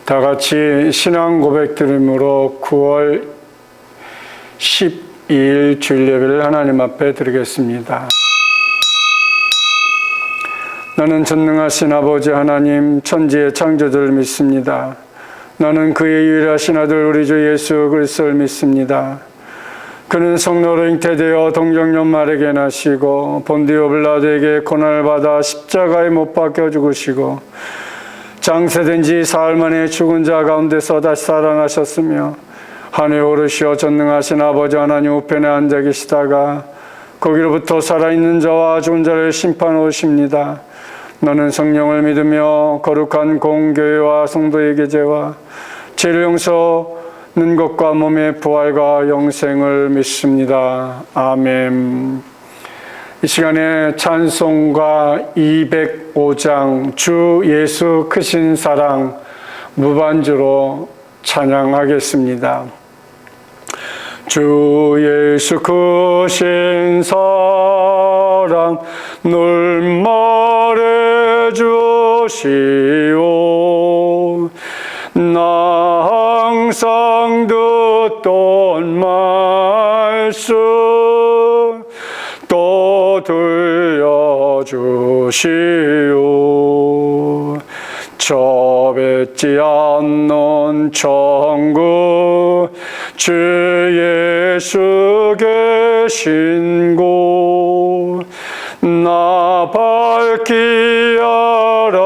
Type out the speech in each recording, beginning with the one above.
다 같이 신앙 고백 드림으로 9월 12일 주일 예배를 하나님 앞에 드리겠습니다. 나는 전능하신 아버지 하나님 천지의 창조주를 믿습니다. 나는 그의 유일하신 아들 우리 주 예수 그리스도를 믿습니다. 그는 성로로 잉태되어 동정녀 마리아에게 나시고 본디오 빌라도에게 고난을 받아 십자가에 못 박혀 죽으시고 장세된 지 사흘 만에 죽은 자 가운데서 다시 살아나셨으며 하늘에 오르시어 전능하신 아버지 하나님 우편에 앉아 계시다가 거기로부터 살아있는 자와 죽은 자를 심판하러 오십니다. 너는 성령을 믿으며 거룩한 공교회와 성도의 계제와 죄를 용서는 것과 몸의 부활과 영생을 믿습니다. 아멘. 이 시간에 찬송가 205장 주 예수 크신 사랑 무반주로 찬양하겠습니다. 주 예수 크신 사랑 늘 말해주시오. 나 항상 듣던 말씀 또 들려주시오. 저 뵙지 않는 천국 주 예수 계신 곳 나 밝히 알아듣게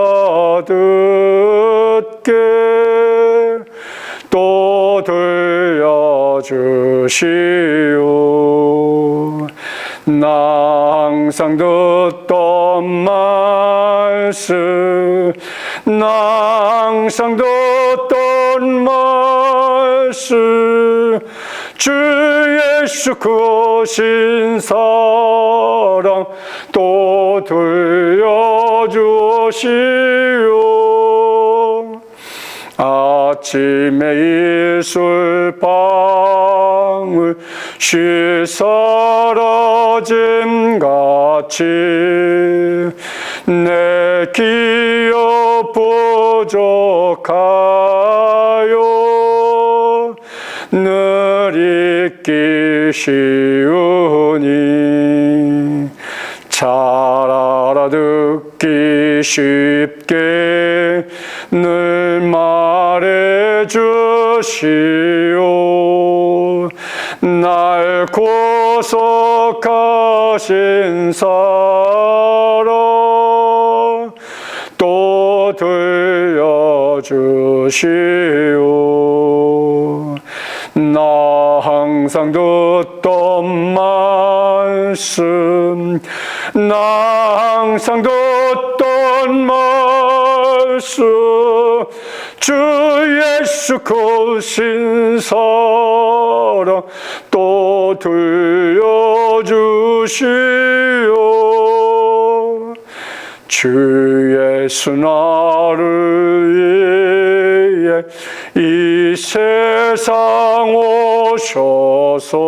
또 들려주시오. 나 항상 듣던 말씀 나 항상 듣던 말씀 주 예수 크신 사랑 또 들려주시오. 아침에 이슬방울 쉬 사라짐 같이 내 기억 부족하여 늘 잊기 쉬우니 잘 알아듣기 쉽게 늘 말해주시오. 날 구속하신 사랑 또 들려주시오. 나 항상 듣던 말씀 나 항상 듣던 말씀 주 예수 크신 사랑 또 들려주시오. 주 예수 나를 위해 이 세상 오셔서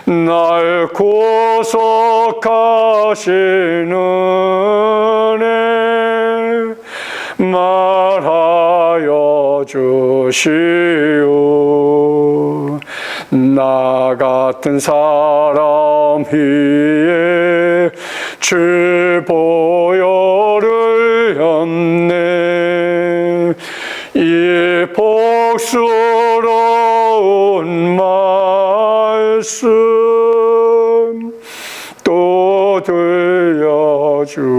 날 구속하시는 은혜 말하여 주시오. 나 같은 사람 위에 주 보혈을 였네. 이 복스러운 말씀 또 들려주시오.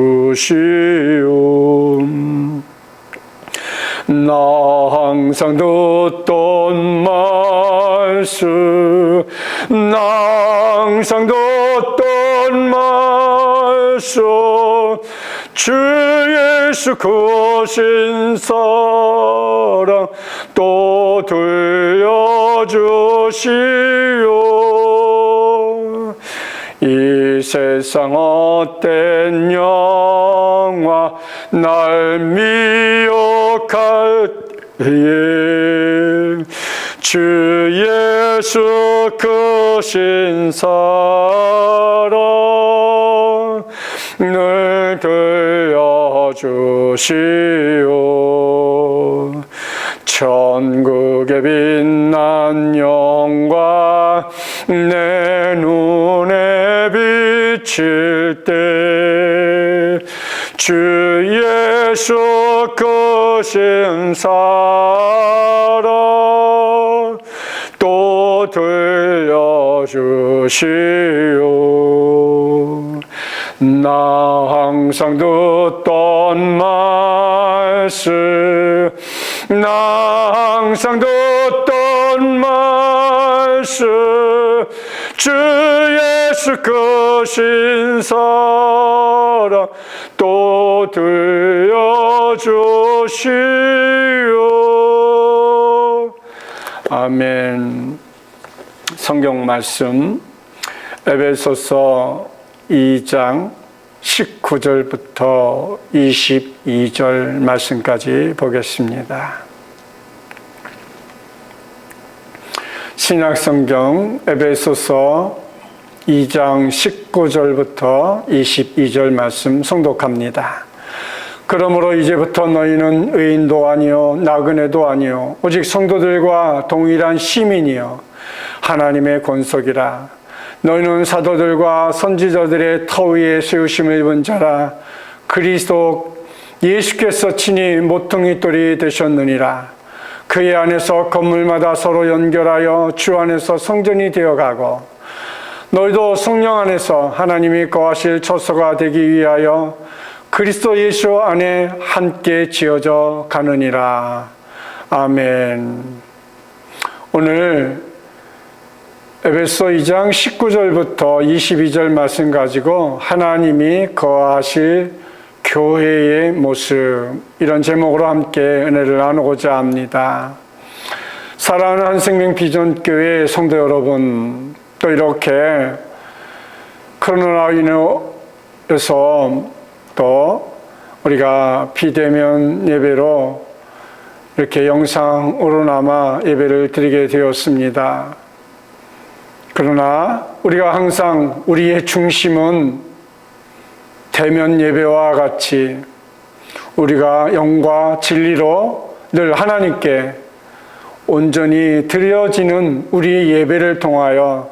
나 항상 듣던 말씀 나 항상 듣던 말씀 주 예수 크신 사랑 또 들려주시오. 이 세상 헛된 영화 날 미혹할 주 예수 크신 사랑 늘 들려주시오. 천국의 빛난 영광 내 눈에 비칠 때 주 예수 크신 사랑 또 들려주시오. 나 항상 듣던 말씀, 나 항상 듣던 말씀, 주 예수 크신 사랑 또 들려주시오. 아멘. 성경 말씀 에베소서 2장 19절부터 22절 말씀까지 보겠습니다. 신약성경 에베소서 2장 19절부터 22절 말씀 송독합니다. 그러므로 이제부터 너희는 의인도 아니요 나그네도 아니요 오직 성도들과 동일한 시민이요 하나님의 권속이라. 너희는 사도들과 선지자들의 터 위에 세우심을 입은 자라. 그리스도 예수께서 친히 모퉁이 돌이 되셨느니라. 그의 안에서 건물마다 서로 연결하여 주 안에서 성전이 되어가고 너희도 성령 안에서 하나님이 거하실 처소가 되기 위하여 그리스도 예수 안에 함께 지어져 가느니라. 아멘. 오늘 에베소 2장 19절부터 22절 말씀 가지고 하나님이 거하실 교회의 모습, 이런 제목으로 함께 은혜를 나누고자 합니다. 사랑하는 한생명 비전교회 성도 여러분, 또 이렇게 코로나로 인해서 또 우리가 비대면 예배로 이렇게 영상으로나마 예배를 드리게 되었습니다. 그러나 우리가 항상 우리의 중심은 대면 예배와 같이 우리가 영과 진리로 늘 하나님께 온전히 드려지는 우리의 예배를 통하여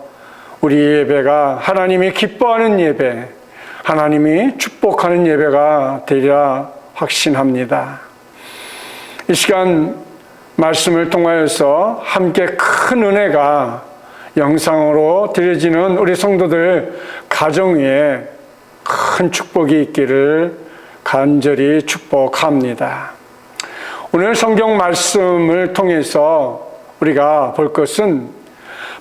우리의 예배가 하나님이 기뻐하는 예배, 하나님이 축복하는 예배가 되리라 확신합니다. 이 시간 말씀을 통하여서 함께 큰 은혜가 영상으로 드려지는 우리 성도들 가정 위에 큰 축복이 있기를 간절히 축복합니다. 오늘 성경 말씀을 통해서 우리가 볼 것은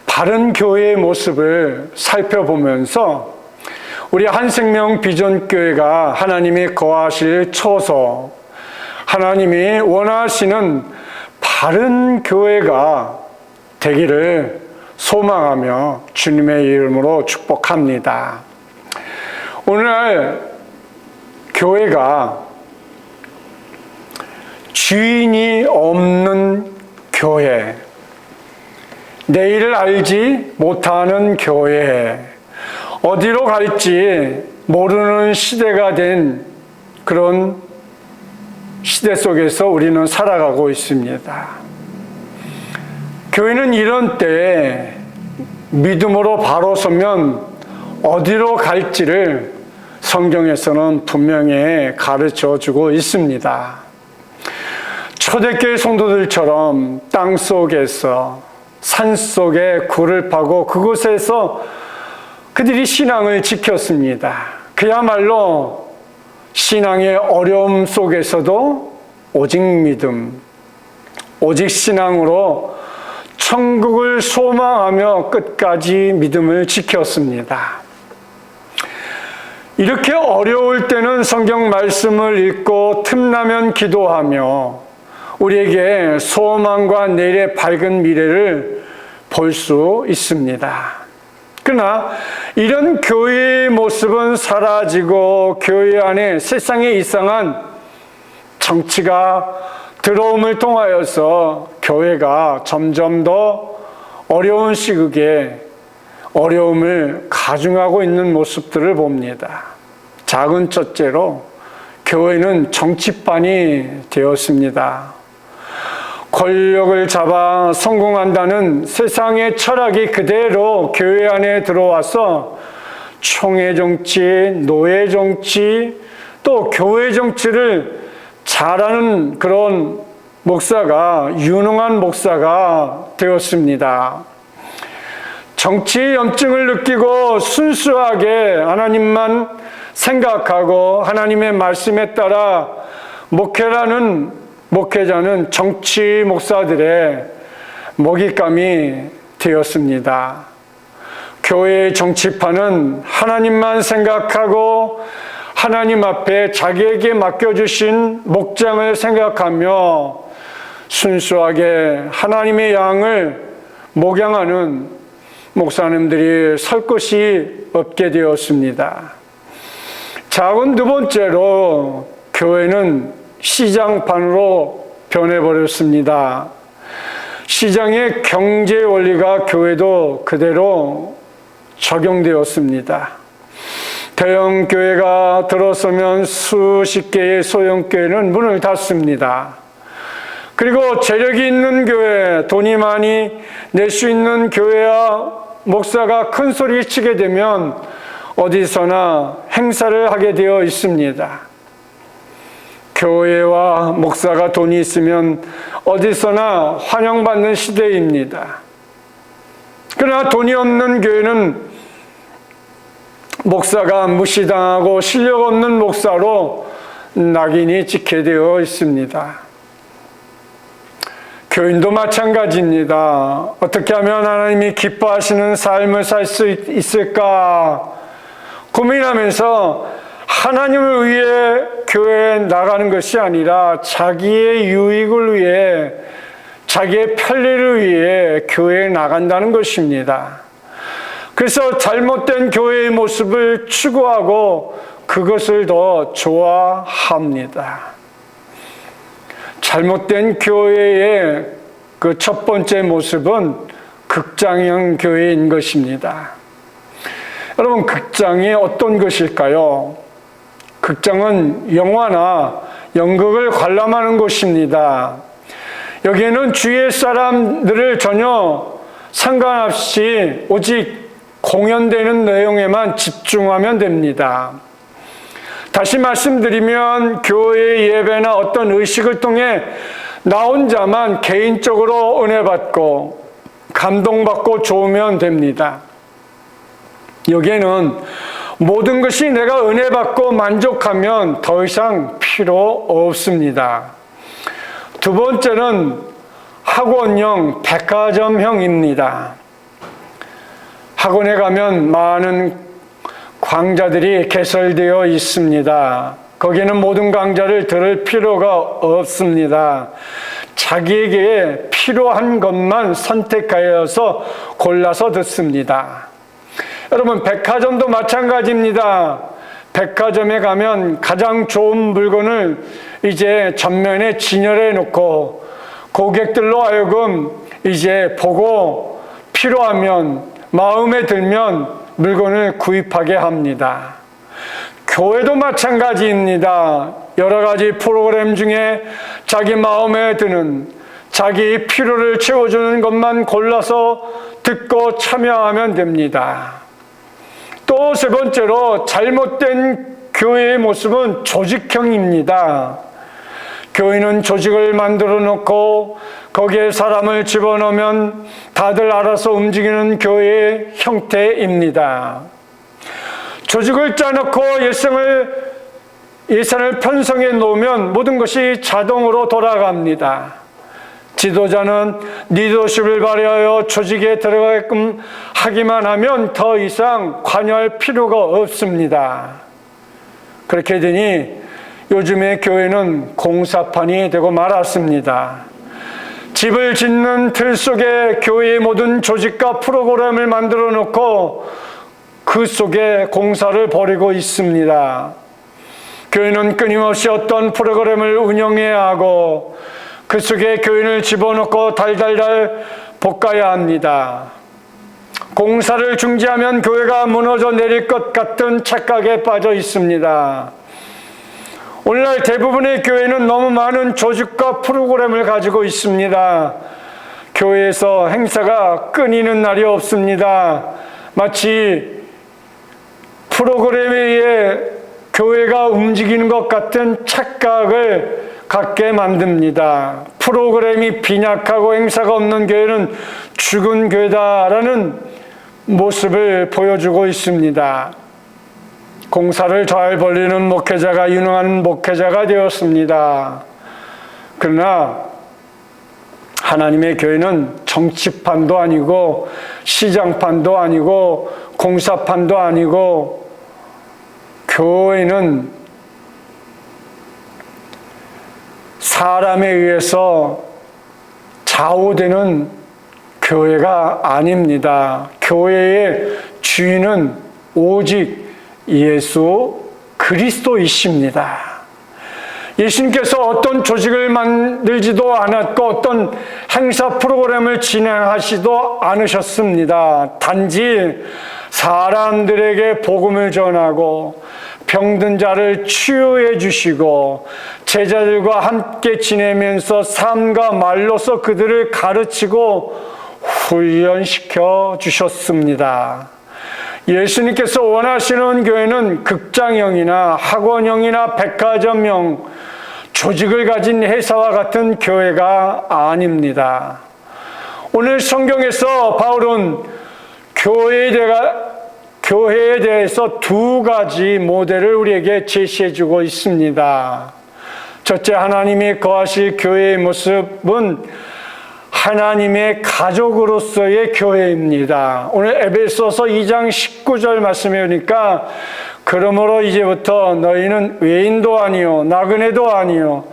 바른 교회의 모습을 살펴보면서 우리 한생명 비전교회가 하나님이 거하실 처소, 하나님이 원하시는 바른 교회가 되기를 소망하며 주님의 이름으로 축복합니다. 오늘 교회가 주인이 없는 교회, 내일을 알지 못하는 교회, 어디로 갈지 모르는 시대가 된 그런 시대 속에서 우리는 살아가고 있습니다. 교회는 이런 때에 믿음으로 바로 서면 어디로 갈지를 성경에서는 분명히 가르쳐 주고 있습니다. 초대교회 성도들처럼 땅 속에서 산 속에 굴을 파고 그곳에서 그들이 신앙을 지켰습니다. 그야말로 신앙의 어려움 속에서도 오직 믿음, 오직 신앙으로 천국을 소망하며 끝까지 믿음을 지켰습니다. 이렇게 어려울 때는 성경 말씀을 읽고 틈나면 기도하며 우리에게 소망과 내일의 밝은 미래를 볼 수 있습니다. 그러나 이런 교회의 모습은 사라지고 교회 안에 세상의 이상한 정치가 들어옴을 통하여서 교회가 점점 더 어려운 시국에 어려움을 가중하고 있는 모습들을 봅니다. 작은 첫째로 교회는 정치판이 되었습니다. 권력을 잡아 성공한다는 세상의 철학이 그대로 교회 안에 들어와서 총회 정치, 노예 정치, 또 교회 정치를 잘하는 그런 목사가, 유능한 목사가 되었습니다. 정치의 염증을 느끼고 순수하게 하나님만 생각하고 하나님의 말씀에 따라 목회자는 정치 목사들의 먹잇감이 되었습니다. 교회의 정치판은 하나님만 생각하고 하나님 앞에 자기에게 맡겨주신 목장을 생각하며 순수하게 하나님의 양을 목양하는 목사님들이 설 곳이 없게 되었습니다. 작은 두 번째로 교회는 시장판으로 변해버렸습니다. 시장의 경제 원리가 교회도 그대로 적용되었습니다. 대형 교회가 들어서면 수십 개의 소형 교회는 문을 닫습니다. 그리고 재력이 있는 교회, 돈이 많이 낼 수 있는 교회와 목사가 큰 소리 치게 되면 어디서나 행사를 하게 되어 있습니다. 교회와 목사가 돈이 있으면 어디서나 환영받는 시대입니다. 그러나 돈이 없는 교회는 목사가 무시당하고 실력 없는 목사로 낙인이 찍게 되어 있습니다. 교인도 마찬가지입니다. 어떻게 하면 하나님이 기뻐하시는 삶을 살 수 있을까 고민하면서 하나님을 위해 교회에 나가는 것이 아니라 자기의 유익을 위해, 자기의 편리를 위해 교회에 나간다는 것입니다. 그래서 잘못된 교회의 모습을 추구하고 그것을 더 좋아합니다. 잘못된 교회의 그 첫 번째 모습은 극장형 교회인 것입니다. 여러분, 극장이 어떤 것일까요? 극장은 영화나 연극을 관람하는 곳입니다. 여기에는 주위의 사람들을 전혀 상관없이 오직 공연되는 내용에만 집중하면 됩니다. 다시 말씀드리면 교회의 예배나 어떤 의식을 통해 나 혼자만 개인적으로 은혜받고 감동받고 좋으면 됩니다. 여기에는 모든 것이 내가 은혜받고 만족하면 더 이상 필요 없습니다. 두 번째는 학원형, 백화점형입니다. 학원에 가면 많은 강좌들이 개설되어 있습니다. 거기는 모든 강좌를 들을 필요가 없습니다. 자기에게 필요한 것만 선택하여서 골라서 듣습니다. 여러분, 백화점도 마찬가지입니다. 백화점에 가면 가장 좋은 물건을 이제 전면에 진열해 놓고 고객들로 하여금 이제 보고 필요하면, 마음에 들면 물건을 구입하게 합니다. 교회도 마찬가지입니다. 여러 가지 프로그램 중에 자기 마음에 드는, 자기 필요를 채워주는 것만 골라서 듣고 참여하면 됩니다. 또 세 번째로 잘못된 교회의 모습은 조직형입니다. 교회는 조직을 만들어 놓고 거기에 사람을 집어넣으면 다들 알아서 움직이는 교회의 형태입니다. 조직을 짜놓고 예산을 편성해 놓으면 모든 것이 자동으로 돌아갑니다. 지도자는 리더십을 발휘하여 조직에 들어가게끔 하기만 하면 더 이상 관여할 필요가 없습니다. 그렇게 되니 요즘의 교회는 공사판이 되고 말았습니다. 집을 짓는 틀 속에 교회의 모든 조직과 프로그램을 만들어 놓고 그 속에 공사를 벌이고 있습니다. 교회는 끊임없이 어떤 프로그램을 운영해야 하고 그 속에 교인을 집어넣고 달달달 볶아야 합니다. 공사를 중지하면 교회가 무너져 내릴 것 같은 착각에 빠져 있습니다. 오늘날 대부분의 교회는 너무 많은 조직과 프로그램을 가지고 있습니다. 교회에서 행사가 끊이는 날이 없습니다. 마치 프로그램에 의해 교회가 움직이는 것 같은 착각을 갖게 만듭니다. 프로그램이 빈약하고 행사가 없는 교회는 죽은 교회다라는 모습을 보여주고 있습니다. 공사를 잘 벌리는 목회자가 유능한 목회자가 되었습니다. 그러나 하나님의 교회는 정치판도 아니고 시장판도 아니고 공사판도 아니고 교회는 사람에 의해서 좌우되는 교회가 아닙니다. 교회의 주인은 오직 예수 그리스도이십니다. 예수님께서 어떤 조직을 만들지도 않았고 어떤 행사 프로그램을 진행하시도 않으셨습니다. 단지 사람들에게 복음을 전하고 병든 자를 치유해 주시고 제자들과 함께 지내면서 삶과 말로서 그들을 가르치고 훈련시켜 주셨습니다. 예수님께서 원하시는 교회는 극장형이나 학원형이나 백화점형 조직을 가진 회사와 같은 교회가 아닙니다. 오늘 성경에서 바울은 교회에 대해서 두 가지 모델을 우리에게 제시해 주고 있습니다. 첫째, 하나님이 거하실 교회의 모습은 하나님의 가족으로서의 교회입니다. 오늘 에베소서 2장 19절 말씀에 보니까 그러므로 이제부터 너희는 외인도 아니요 나그네도 아니요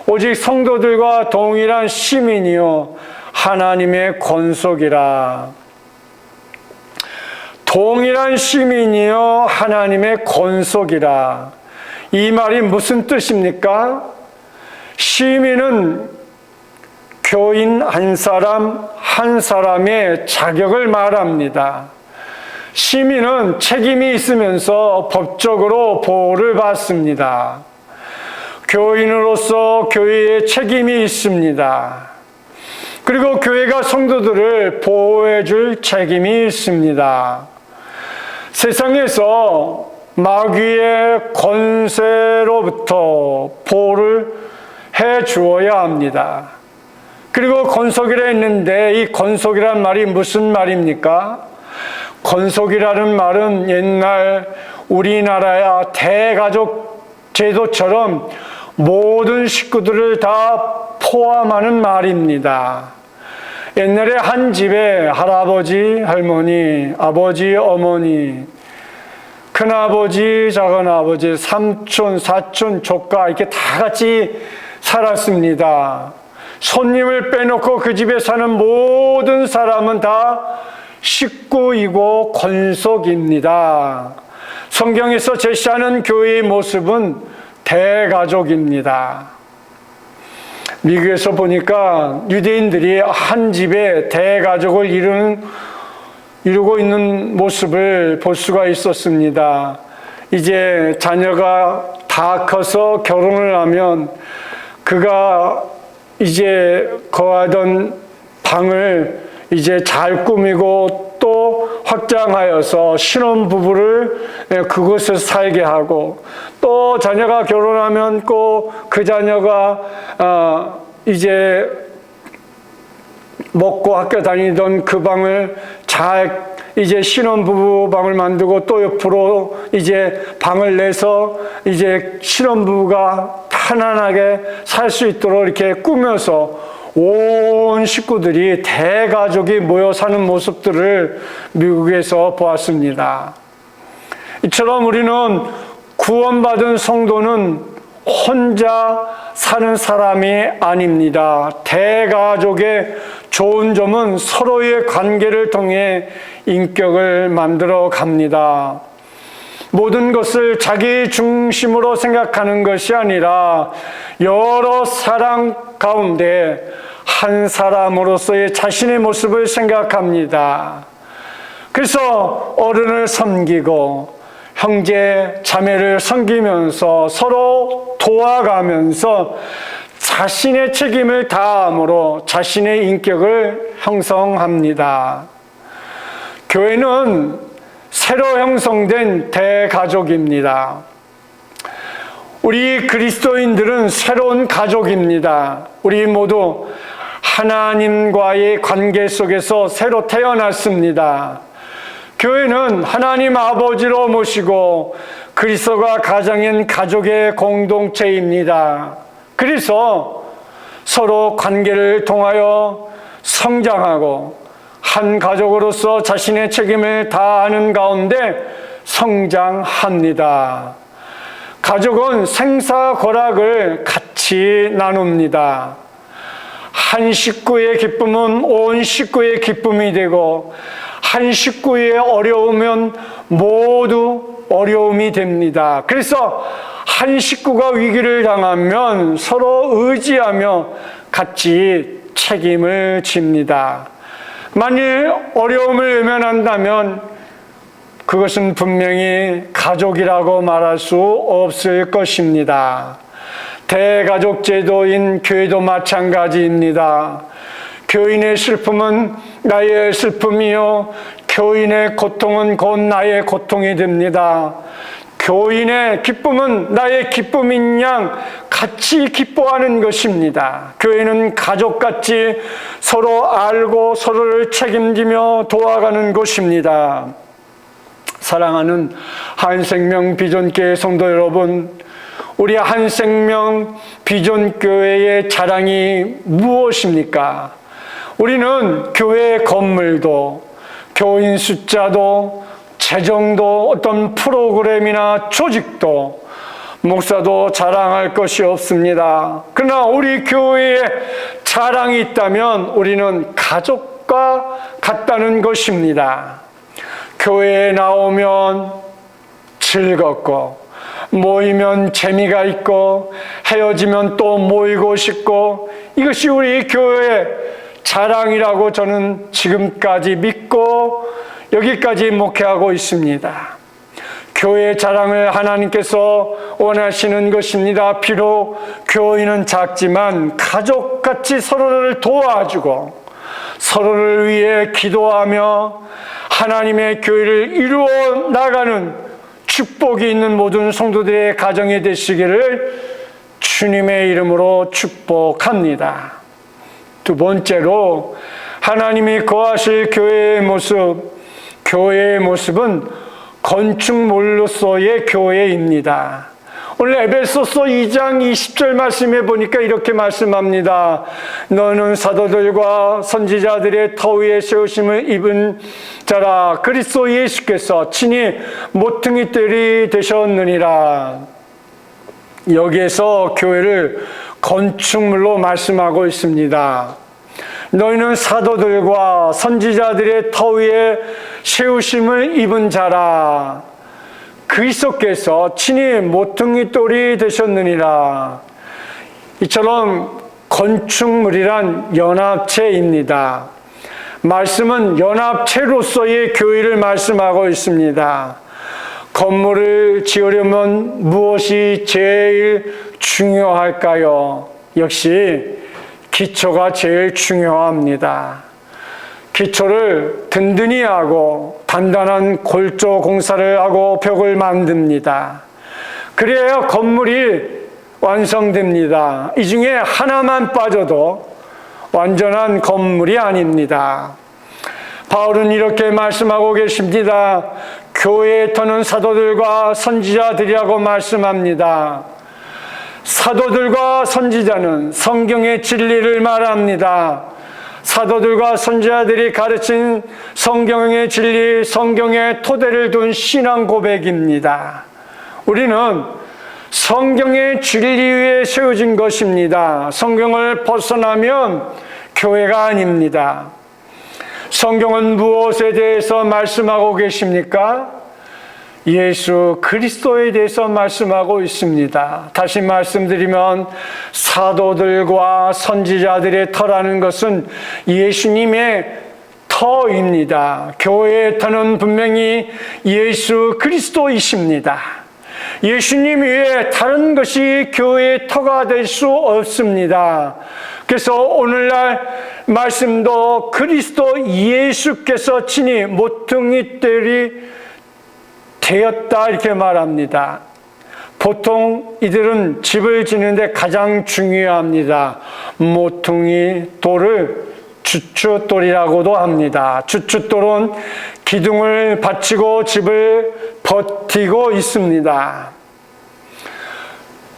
오직 성도들과 동일한 시민이요 하나님의 권속이라. 동일한 시민이요 하나님의 권속이라. 이 말이 무슨 뜻입니까? 시민은 교인 한 사람의 자격을 말합니다. 시민은 책임이 있으면서 법적으로 보호를 받습니다. 교인으로서 교회에 책임이 있습니다. 그리고 교회가 성도들을 보호해 줄 책임이 있습니다. 세상에서 마귀의 권세로부터 보호를 해 주어야 합니다. 그리고 권속이라 했는데 이 권속이란 말이 무슨 말입니까? 권속이라는 말은 옛날 우리나라야 대가족 제도처럼 모든 식구들을 다 포함하는 말입니다. 옛날에 한 집에 할아버지, 할머니, 아버지, 어머니, 큰아버지, 작은아버지, 삼촌, 사촌, 조카 이렇게 다 같이 살았습니다. 손님을 빼놓고 그 집에 사는 모든 사람은 다 식구이고 권속입니다. 성경에서 제시하는 교회의 모습은 대가족입니다. 미국에서 보니까 유대인들이 한 집에 대가족을 이루고 있는 모습을 볼 수가 있었습니다. 이제 자녀가 다 커서 결혼을 하면 그가 이제 거하던 방을 이제 잘 꾸미고 또 확장하여서 신혼부부를 그곳에서 살게 하고 또 자녀가 결혼하면 꼭 그 자녀가 이제 먹고 학교 다니던 그 방을 잘 이제 신혼부부 방을 만들고 또 옆으로 이제 방을 내서 이제 신혼부부가 편안하게 살 수 있도록 이렇게 꾸며서 온 식구들이 대가족이 모여 사는 모습들을 미국에서 보았습니다. 이처럼 우리는 구원받은 성도는 혼자 사는 사람이 아닙니다. 대가족의 좋은 점은 서로의 관계를 통해 인격을 만들어 갑니다. 모든 것을 자기 중심으로 생각하는 것이 아니라 여러 사람 가운데 한 사람으로서의 자신의 모습을 생각합니다. 그래서 어른을 섬기고 형제 자매를 섬기면서 서로 도와가면서 자신의 책임을 다함으로 자신의 인격을 형성합니다. 교회는 새로 형성된 대가족입니다. 우리 그리스도인들은 새로운 가족입니다. 우리 모두 하나님과의 관계 속에서 새로 태어났습니다. 교회는 하나님 아버지로 모시고 그리스도가 가장인 가족의 공동체입니다. 그래서 서로 관계를 통하여 성장하고 한 가족으로서 자신의 책임을 다하는 가운데 성장합니다. 가족은 생사고락을 같이 나눕니다. 한 식구의 기쁨은 온 식구의 기쁨이 되고 한 식구의 어려우면 모두 어려움이 됩니다. 그래서 한 식구가 위기를 당하면 서로 의지하며 같이 책임을 집니다. 만일 어려움을 외면한다면 그것은 분명히 가족이라고 말할 수 없을 것입니다. 대가족 제도인 교회도 마찬가지입니다. 교인의 슬픔은 나의 슬픔이요 교인의 고통은 곧 나의 고통이 됩니다. 교인의 기쁨은 나의 기쁨인 양 같이 기뻐하는 것입니다. 교회는 가족같이 서로 알고 서로를 책임지며 도와가는 곳입니다. 사랑하는 한생명 비전교회 성도 여러분, 우리 한생명 비전교회의 자랑이 무엇입니까? 우리는 교회 건물도, 교인 숫자도, 재정도, 어떤 프로그램이나 조직도, 목사도 자랑할 것이 없습니다. 그러나 우리 교회에 자랑이 있다면 우리는 가족과 같다는 것입니다. 교회에 나오면 즐겁고, 모이면 재미가 있고, 헤어지면 또 모이고 싶고, 이것이 우리 교회의 자랑이라고 저는 지금까지 믿고 여기까지 목회하고 있습니다. 교회의 자랑을 하나님께서 원하시는 것입니다. 비록 교인은 작지만 가족같이 서로를 도와주고 서로를 위해 기도하며 하나님의 교회를 이루어 나가는 축복이 있는 모든 성도들의 가정이 되시기를 주님의 이름으로 축복합니다. 두 번째로 하나님이 거하실 교회의 모습은 건축물로서의 교회입니다. 오늘 에베소서 2장 20절 말씀해 보니까 이렇게 말씀합니다. 너는 사도들과 선지자들의 터 위에 세우심을 입은 자라. 그리스도 예수께서 친히 모퉁이들이 되셨느니라. 여기에서 교회를 건축물로 말씀하고 있습니다. 너희는 사도들과 선지자들의 터 위에 세우심을 입은 자라. 그리스도께서 친히 모퉁이돌이 되셨느니라. 이처럼 건축물이란 연합체입니다. 말씀은 연합체로서의 교회를 말씀하고 있습니다. 건물을 지으려면 무엇이 제일 중요할까요? 역시 기초가 제일 중요합니다. 기초를 든든히 하고 단단한 골조 공사를 하고 벽을 만듭니다. 그래야 건물이 완성됩니다. 이 중에 하나만 빠져도 완전한 건물이 아닙니다. 바울은 이렇게 말씀하고 계십니다. 교회의 터는 사도들과 선지자들이라고 말씀합니다. 사도들과 선지자는 성경의 진리를 말합니다. 사도들과 선지자들이 가르친 성경의 진리, 성경의 토대를 둔 신앙 고백입니다. 우리는 성경의 진리 위에 세워진 것입니다. 성경을 벗어나면 교회가 아닙니다. 성경은 무엇에 대해서 말씀하고 계십니까? 예수 그리스도에 대해서 말씀하고 있습니다. 다시 말씀드리면 사도들과 선지자들의 터라는 것은 예수님의 터입니다. 교회의 터는 분명히 예수 그리스도이십니다. 예수님 외에 다른 것이 교회의 터가 될 수 없습니다. 그래서 오늘날 말씀도 그리스도 예수께서 친히 모퉁이돌이 되었다 이렇게 말합니다. 보통 이들은 집을 짓는데 가장 중요합니다. 모퉁이돌을 주춧돌이라고도 합니다. 주춧돌은 기둥을 받치고 집을 버티고 있습니다.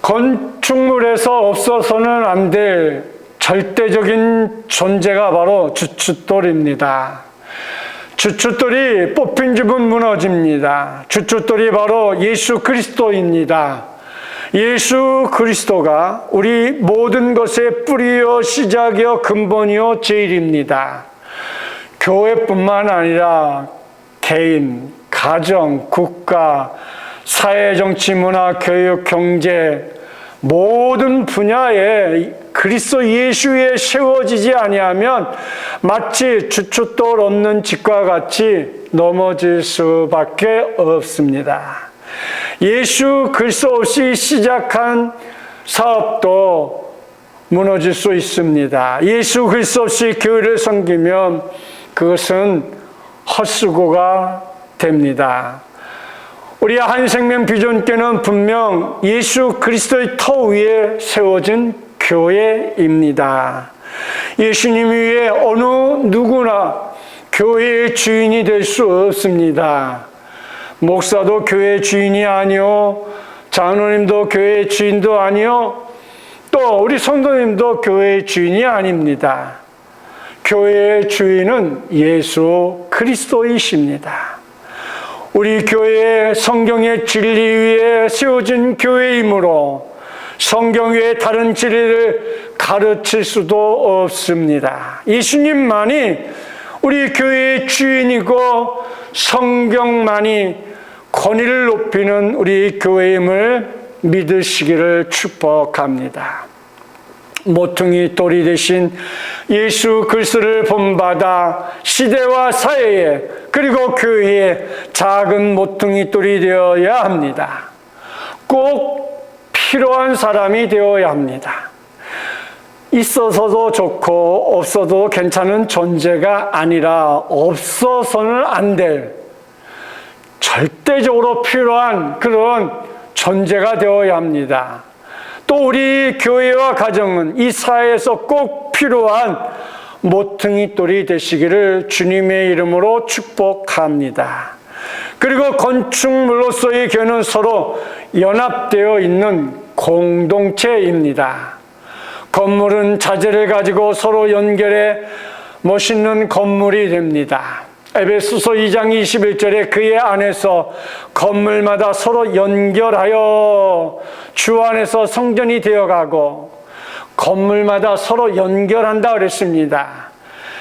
건축물에서 없어서는 안 될 절대적인 존재가 바로 주춧돌입니다. 주춧돌이 뽑힌 집은 무너집니다. 주춧돌이 바로 예수 그리스도입니다. 예수 그리스도가 우리 모든 것의 뿌리요 시작이요 근본이요 제일입니다. 교회뿐만 아니라 개인, 가정, 국가, 사회, 정치, 문화, 교육, 경제 모든 분야에 그리스도 예수에 세워지지 아니하면 마치 주춧돌 없는 집과 같이 넘어질 수밖에 없습니다. 예수 그리스도 없이 시작한 사업도 무너질 수 있습니다. 예수 그리스도 없이 교회를 섬기면 그것은 헛수고가 됩니다. 우리 한생명 비전교회는 분명 예수 그리스도의 터 위에 세워진 교회입니다. 예수님 위에 어느 누구나 교회의 주인이 될 수 없습니다. 목사도 교회의 주인이 아니요, 장로님도 교회의 주인도 아니요, 또 우리 성도님도 교회의 주인이 아닙니다. 교회의 주인은 예수 그리스도이십니다. 우리 교회의 성경의 진리 위에 세워진 교회이므로 성경 외에 다른 진리를 가르칠 수도 없습니다. 예수님만이 우리 교회의 주인이고 성경만이 권위를 높이는 우리 교회임을 믿으시기를 축복합니다. 모퉁이 돌이 되신 예수 그리스도를 본받아 시대와 사회에 그리고 교회에 작은 모퉁이 돌이 되어야 합니다. 꼭 필요한 사람이 되어야 합니다. 있어서도 좋고 없어도 괜찮은 존재가 아니라 없어서는 안 될 절대적으로 필요한 그런 존재가 되어야 합니다. 또 우리 교회와 가정은 이 사회에서 꼭 필요한 모퉁이돌이 되시기를 주님의 이름으로 축복합니다. 그리고 건축물로서의 교회는 서로 연합되어 있는 공동체입니다. 건물은 자재를 가지고 서로 연결해 멋있는 건물이 됩니다. 에베소서 2장 21절에 그의 안에서 건물마다 서로 연결하여 주 안에서 성전이 되어가고 건물마다 서로 연결한다 그랬습니다.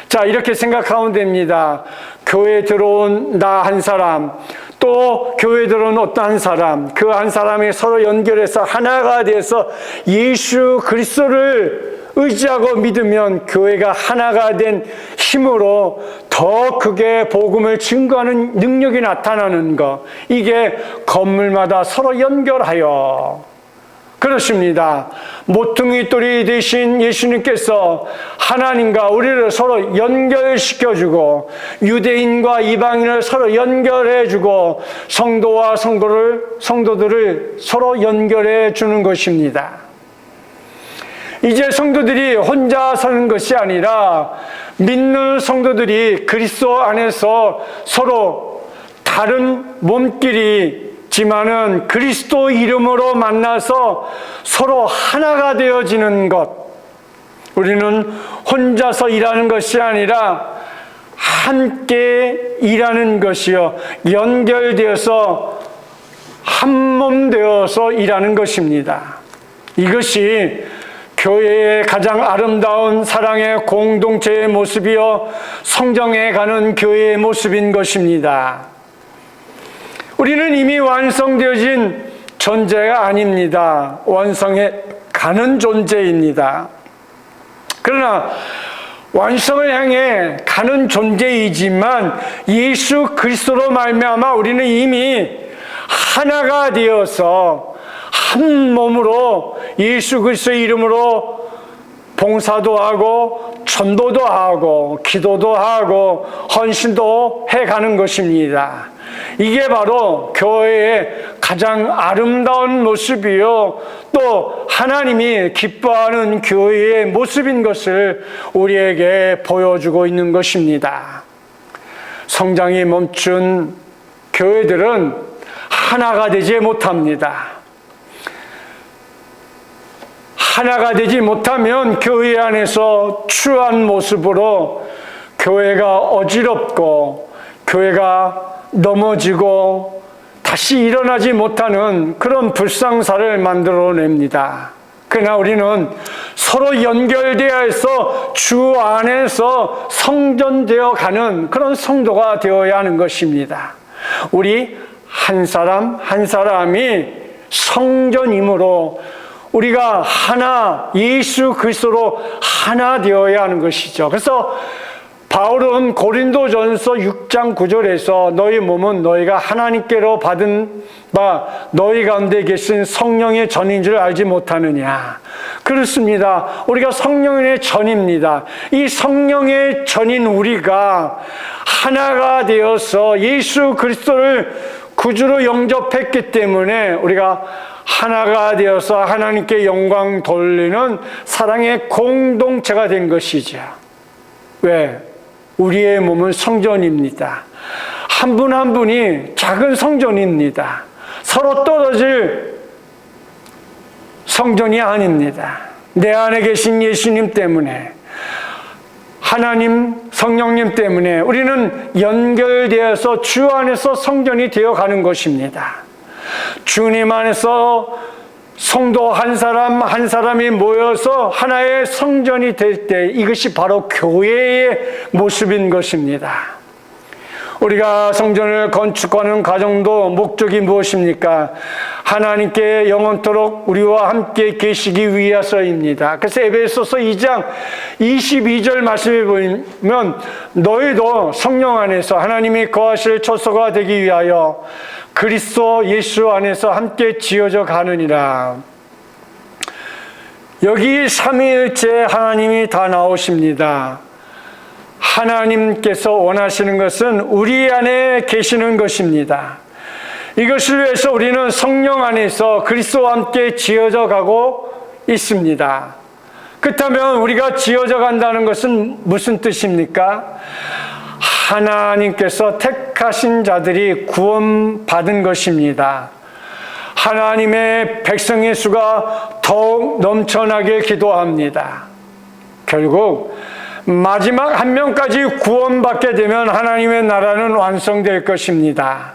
자, 이렇게 생각하면 됩니다. 교회에 들어온 나 한 사람, 또 교회에 들어온 어떤 한 사람, 그 한 사람이 서로 연결해서 하나가 돼서 예수 그리스도를 의지하고 믿으면 교회가 하나가 된 힘으로 더 크게 복음을 증거하는 능력이 나타나는 것, 이게 건물마다 서로 연결하여 그렇습니다. 모퉁이돌이 되신 예수님께서 하나님과 우리를 서로 연결시켜주고 유대인과 이방인을 서로 연결해주고 성도와 성도들을 서로 연결해 주는 것입니다. 이제 성도들이 혼자 사는 것이 아니라 믿는 성도들이 그리스도 안에서 서로 다른 몸끼리지만은 그리스도 이름으로 만나서 서로 하나가 되어지는 것. 우리는 혼자서 일하는 것이 아니라 함께 일하는 것이요, 연결되어서 한 몸 되어서 일하는 것입니다. 이것이 교회의 가장 아름다운 사랑의 공동체의 모습이요 성장해 가는 교회의 모습인 것입니다. 우리는 이미 완성되어진 존재가 아닙니다. 완성해 가는 존재입니다. 그러나 완성을 향해 가는 존재이지만 예수 그리스도로 말미암아 우리는 이미 하나가 되어서 한 몸으로 예수 그리스도의 이름으로 봉사도 하고 전도도 하고 기도도 하고 헌신도 해가는 것입니다. 이게 바로 교회의 가장 아름다운 모습이요, 또 하나님이 기뻐하는 교회의 모습인 것을 우리에게 보여주고 있는 것입니다. 성장이 멈춘 교회들은 하나가 되지 못합니다. 하나가 되지 못하면 교회 안에서 추한 모습으로 교회가 어지럽고 교회가 넘어지고 다시 일어나지 못하는 그런 불상사를 만들어냅니다. 그러나 우리는 서로 연결되어 있어 주 안에서 성전되어 가는 그런 성도가 되어야 하는 것입니다. 우리 한 사람 한 사람이 성전이므로 우리가 하나, 예수 그리스도로 하나 되어야 하는 것이죠. 그래서 바울은 고린도전서 6장 9절에서 너희 몸은 너희가 하나님께로 받은 바 너희 가운데 계신 성령의 전인 줄 알지 못하느냐. 그렇습니다. 우리가 성령의 전입니다. 이 성령의 전인 우리가 하나가 되어서 예수 그리스도를 구주로 영접했기 때문에 우리가 하나가 되어서 하나님께 영광 돌리는 사랑의 공동체가 된 것이죠. 왜? 우리의 몸은 성전입니다. 한 분 한 분이 작은 성전입니다. 서로 떨어질 성전이 아닙니다. 내 안에 계신 예수님 때문에, 하나님 성령님 때문에 우리는 연결되어서 주 안에서 성전이 되어가는 것입니다. 주님 안에서 성도 한 사람 한 사람이 모여서 하나의 성전이 될 때 이것이 바로 교회의 모습인 것입니다. 우리가 성전을 건축하는 과정도 목적이 무엇입니까? 하나님께 영원토록 우리와 함께 계시기 위해서입니다. 그래서 에베소서 2장 22절 말씀에 보면 너희도 성령 안에서 하나님이 거하실 처소가 되기 위하여 그리스도 예수 안에서 함께 지어져 가느니라. 여기 삼위일체 하나님이 다 나오십니다. 하나님께서 원하시는 것은 우리 안에 계시는 것입니다. 이것을 위해서 우리는 성령 안에서 그리스도와 함께 지어져 가고 있습니다. 그렇다면 우리가 지어져 간다는 것은 무슨 뜻입니까? 하나님께서 택하신 자들이 구원받은 것입니다. 하나님의 백성의 수가 더욱 넘쳐나게 기도합니다. 결국 마지막 한 명까지 구원받게 되면 하나님의 나라는 완성될 것입니다.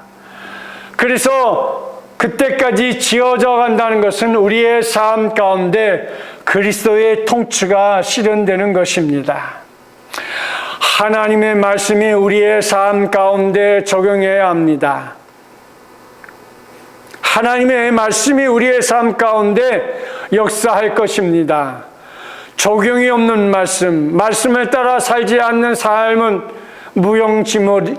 그래서 그때까지 지어져 간다는 것은 우리의 삶 가운데 그리스도의 통치가 실현되는 것입니다. 하나님의 말씀이 우리의 삶 가운데 적용해야 합니다. 하나님의 말씀이 우리의 삶 가운데 역사할 것입니다. 적용이 없는 말씀, 말씀을 따라 살지 않는 삶은 무용지물입니다.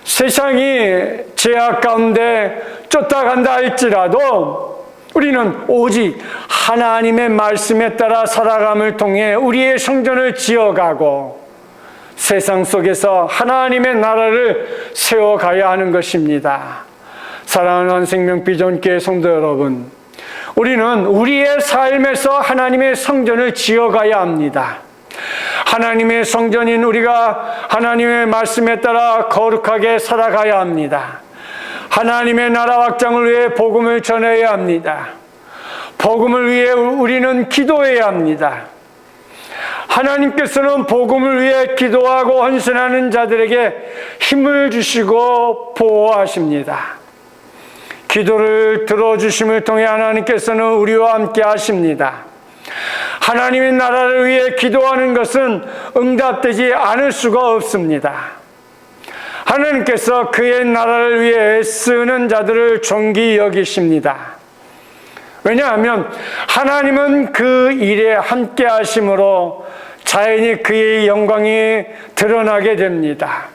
세상이 죄악 가운데 쫓아간다 할지라도 우리는 오직 하나님의 말씀에 따라 살아감을 통해 우리의 성전을 지어가고 세상 속에서 하나님의 나라를 세워가야 하는 것입니다. 사랑하는 생명비전교회 성도 여러분, 우리는 우리의 삶에서 하나님의 성전을 지어가야 합니다. 하나님의 성전인 우리가 하나님의 말씀에 따라 거룩하게 살아가야 합니다. 하나님의 나라 확장을 위해 복음을 전해야 합니다. 복음을 위해 우리는 기도해야 합니다. 하나님께서는 복음을 위해 기도하고 헌신하는 자들에게 힘을 주시고 보호하십니다. 기도를 들어주심을 통해 하나님께서는 우리와 함께 하십니다. 하나님의 나라를 위해 기도하는 것은 응답되지 않을 수가 없습니다. 하나님께서 그의 나라를 위해 쓰는 자들을 존귀 여기십니다. 왜냐하면 하나님은 그 일에 함께 하심으로 자연히 그의 영광이 드러나게 됩니다.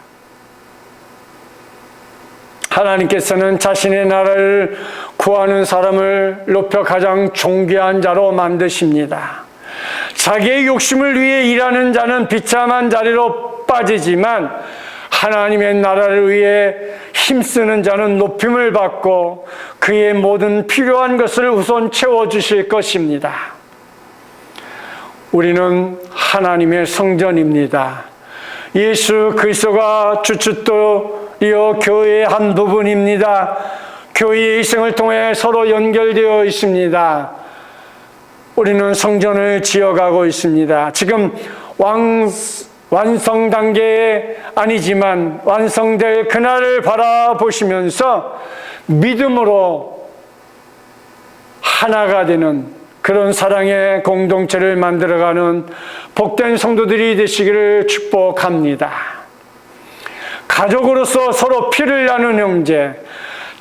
하나님께서는 자신의 나라를 구하는 사람을 높여 가장 존귀한 자로 만드십니다. 자기의 욕심을 위해 일하는 자는 비참한 자리로 빠지지만 하나님의 나라를 위해 힘쓰는 자는 높임을 받고 그의 모든 필요한 것을 우선 채워주실 것입니다. 우리는 하나님의 성전입니다. 예수 그리스도가 주춧돌이요 교회의 한 부분입니다. 교회의 이생을 통해 서로 연결되어 있습니다. 우리는 성전을 지어가고 있습니다. 지금 완성 단계에 아니지만 완성될 그날을 바라보시면서 믿음으로 하나가 되는 그런 사랑의 공동체를 만들어가는 복된 성도들이 되시기를 축복합니다. 가족으로서 서로 피를 나눈 형제,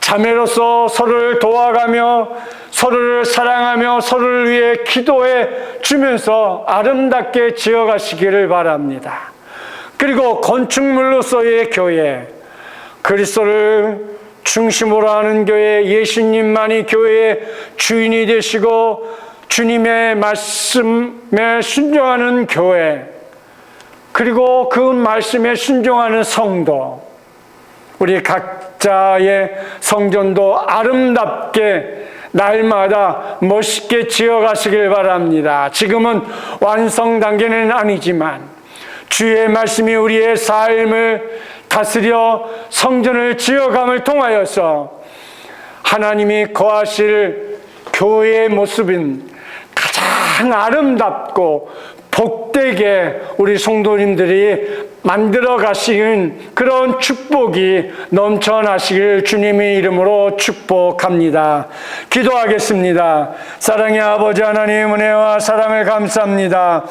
자매로서 서로를 도와가며 서로를 사랑하며 서로를 위해 기도해 주면서 아름답게 지어가시기를 바랍니다. 그리고 건축물로서의 교회, 그리스도를 중심으로 하는 교회, 예수님만이 교회의 주인이 되시고 주님의 말씀에 순종하는 교회, 그리고 그 말씀에 순종하는 성도, 우리 각자의 성전도 아름답게 날마다 멋있게 지어가시길 바랍니다. 지금은 완성 단계는 아니지만 주의 말씀이 우리의 삶을 다스려 성전을 지어감을 통하여서 하나님이 거하실 교회의 모습인 가장 아름답고 복되게 우리 성도님들이 만들어 가시는 그런 축복이 넘쳐나시길 주님의 이름으로 축복합니다. 기도하겠습니다. 사랑의 아버지 하나님, 은혜와 사랑을 감사합니다.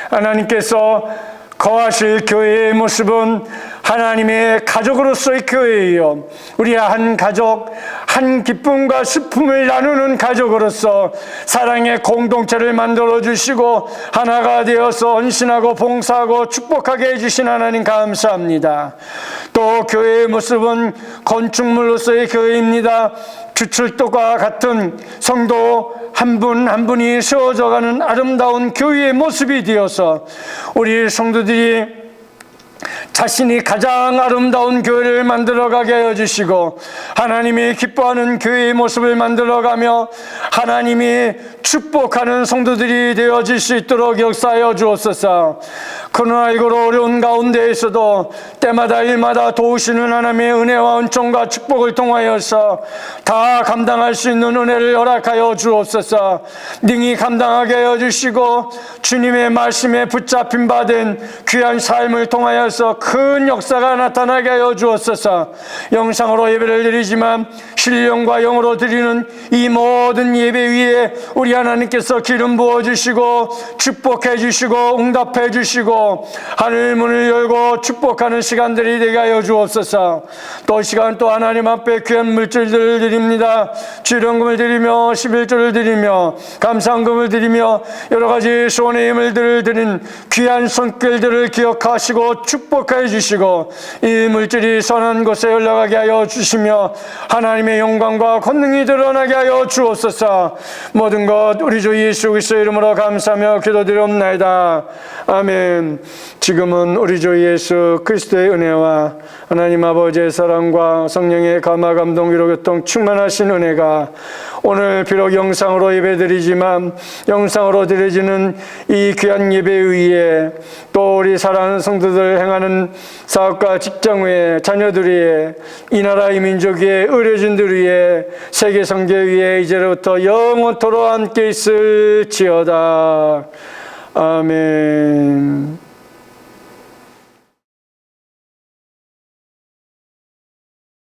하나님께서 거하실 교회의 모습은 하나님의 가족으로서의 교회이요, 우리 한 가족, 한 기쁨과 슬픔을 나누는 가족으로서 사랑의 공동체를 만들어 주시고 하나가 되어서 헌신하고 봉사하고 축복하게 해주신 하나님 감사합니다. 또 교회의 모습은 건축물로서의 교회입니다. 주철도가 같은 성도 한 분 한 분이 세워져가는 아름다운 교회의 모습이 되어서 우리 성도들이 자신이 가장 아름다운 교회를 만들어가게 하여 주시고 하나님이 기뻐하는 교회의 모습을 만들어가며 하나님이 축복하는 성도들이 되어질 수 있도록 역사하여 주옵소서. 코로나19로 어려운 가운데에서도 때마다 일마다 도우시는 하나님의 은혜와 은총과 축복을 통하여서 다 감당할 수 있는 은혜를 허락하여 주옵소서. 능히 감당하게 하여 주시고 주님의 말씀에 붙잡힌 바 된 귀한 삶을 통하여서 큰 역사가 나타나게 하여 주옵소서. 영상으로 예배를 드리지만 신령과 영으로 드리는 이 모든 예배 위에 우리 하나님께서 기름 부어주시고 축복해 주시고 응답해 주시고 하늘 문을 열고 축복하는 시간들이 되게 하여 주옵소서. 또 시간 또 하나님 앞에 귀한 물질들을 드립니다. 주령금을 드리며 11조를 드리며 감사금을 드리며 여러 가지 소원의 예물들을 드린 귀한 손길들을 기억하시고 축복해 주시고 이 물질이 선한 곳에 흘러가게 하여 주시며 하나님의 영광과 권능이 드러나게 하여 주옵소서. 모든 것 우리 주 예수 그리스도의 이름으로 감사하며 기도드리옵나이다. 아멘. 지금은 우리 주 예수 그리스도의 은혜와 하나님 아버지의 사랑과 성령의 감화 감동 위로 교통 충만하신 은혜가 오늘 비록 영상으로 예배드리지만 영상으로 드려지는 이 귀한 예배 위에 또 우리 사랑하는 성도들 행하는 사업과 직장 위에 자녀들 위에 이 나라 이 민족 위에 의료진들 위에 세계 선교 위에 이제부터 영원토록 함께 있을지어다. 아멘.